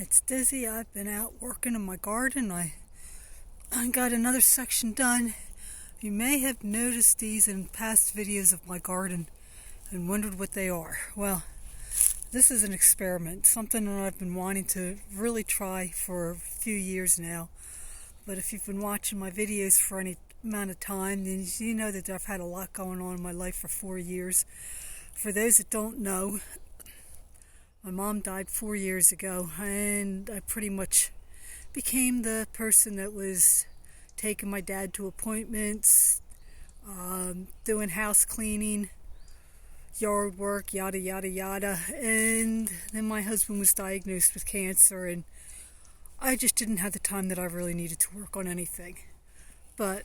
It's Dizzy. I've been out working in my garden. I got another section done. You may have noticed these in past videos of my garden and wondered what they are. Well, this is an experiment, something that I've been wanting to really try for a few years now. But if you've been watching my videos for any amount of time, then you know that I've had a lot going on in my life for 4 years. For those that don't know, my mom died 4 years ago, and I pretty much became the person that was taking my dad to appointments, doing house cleaning, yard work, yada yada yada. And then my husband was diagnosed with cancer, and I just didn't have the time that I really needed to work on anything. But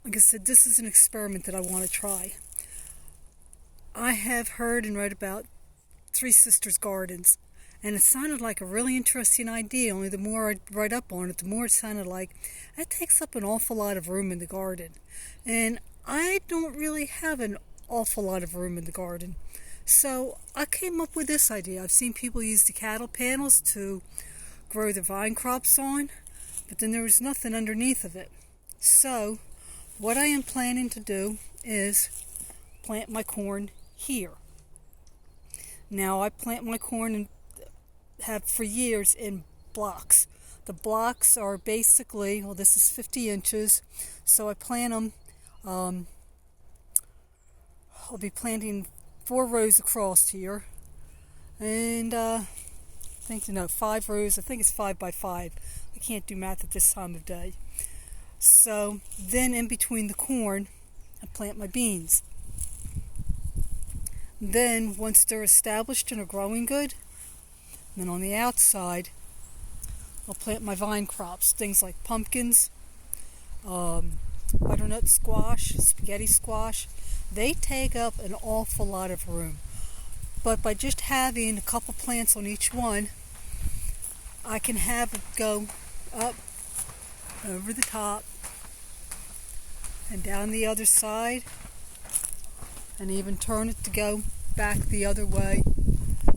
like I said, this is an experiment that I want to try. I have heard and read about Three Sisters Gardens, and it sounded like a really interesting idea. Only the more I read up on it, the more it sounded like it takes up an awful lot of room in the garden, and I don't really have an awful lot of room in the garden. So I came up with this idea. I've seen people use the cattle panels to grow their vine crops on, but then there was nothing underneath of it. So what I am planning to do is plant my corn here. Now, I plant my corn and have for years in blocks. The blocks are basically, well, this is 50 inches, so I plant them, I'll be planting 4 rows across here, and 5 rows, I think it's 5 by 5. I can't do math at this time of day. So then in between the corn, I plant my beans. Then, once they're established and are growing good, then on the outside, I'll plant my vine crops, things like pumpkins, butternut squash, spaghetti squash. They take up an awful lot of room. But by just having a couple plants on each one, I can have it go up over the top and down the other side, and even turn it to go back the other way.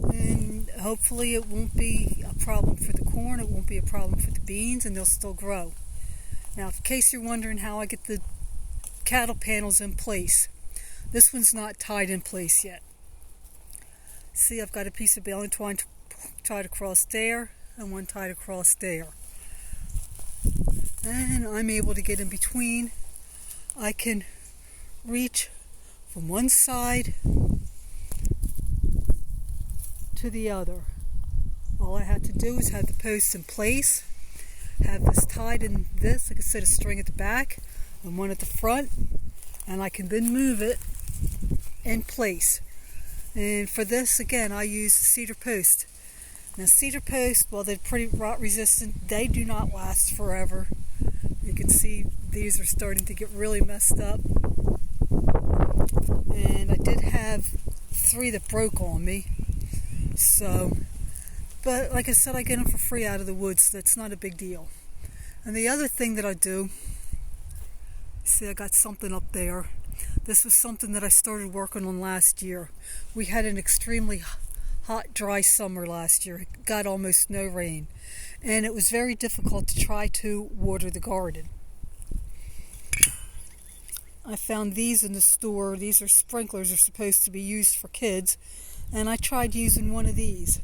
And hopefully it won't be a problem for the corn, it won't be a problem for the beans, and they'll still grow. Now, in case you're wondering how I get the cattle panels in place, this one's not tied in place yet. See, I've got a piece of baling twine tied across there and one tied across there. And I'm able to get in between. I can reach from one side to the other. All I have to do is have the posts in place, have this tied in this, like I said, a string at the back and one at the front, and I can then move it in place. And for this, again, I use the cedar post. Now, cedar posts, while they're pretty rot resistant, they do not last forever. You can see these are starting to get really messed up. And I did have 3 that broke on me. So, but like I said, I get them for free out of the woods, so that's not a big deal. And the other thing that I do, see, I got something up there. This was something that I started working on last year. We had an extremely hot, dry summer last year. It got almost no rain. And it was very difficult to try to water the garden. I found these in the store. These are sprinklers, are supposed to be used for kids. And I tried using one of these.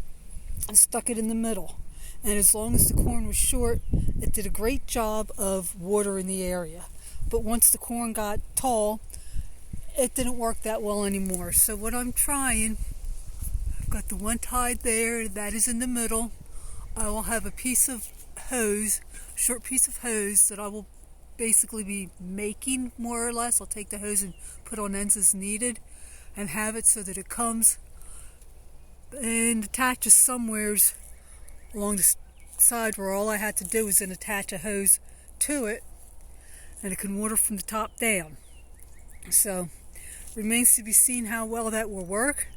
I stuck it in the middle. And as long as the corn was short, it did a great job of watering the area. But once the corn got tall, it didn't work that well anymore. So what I'm trying, I've got the one tied there, that is in the middle. I will have a piece of hose, short piece of hose that I will basically be making more or less. I'll take the hose and put on ends as needed and have it so that it comes and attaches somewheres along the side where all I had to do was then attach a hose to it, and it can water from the top down. So remains to be seen how well that will work.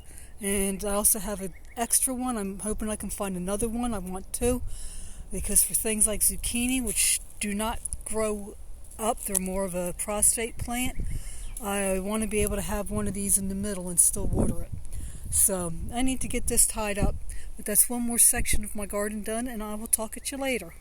And I also have an extra one. I'm hoping I can find another one. I want 2, because for things like zucchini, which do not grow up, they're more of a prostate plant, I want to be able to have one of these in the middle and still water it. So I need to get this tied up. But that's one more section of my garden done, and I will talk at you later.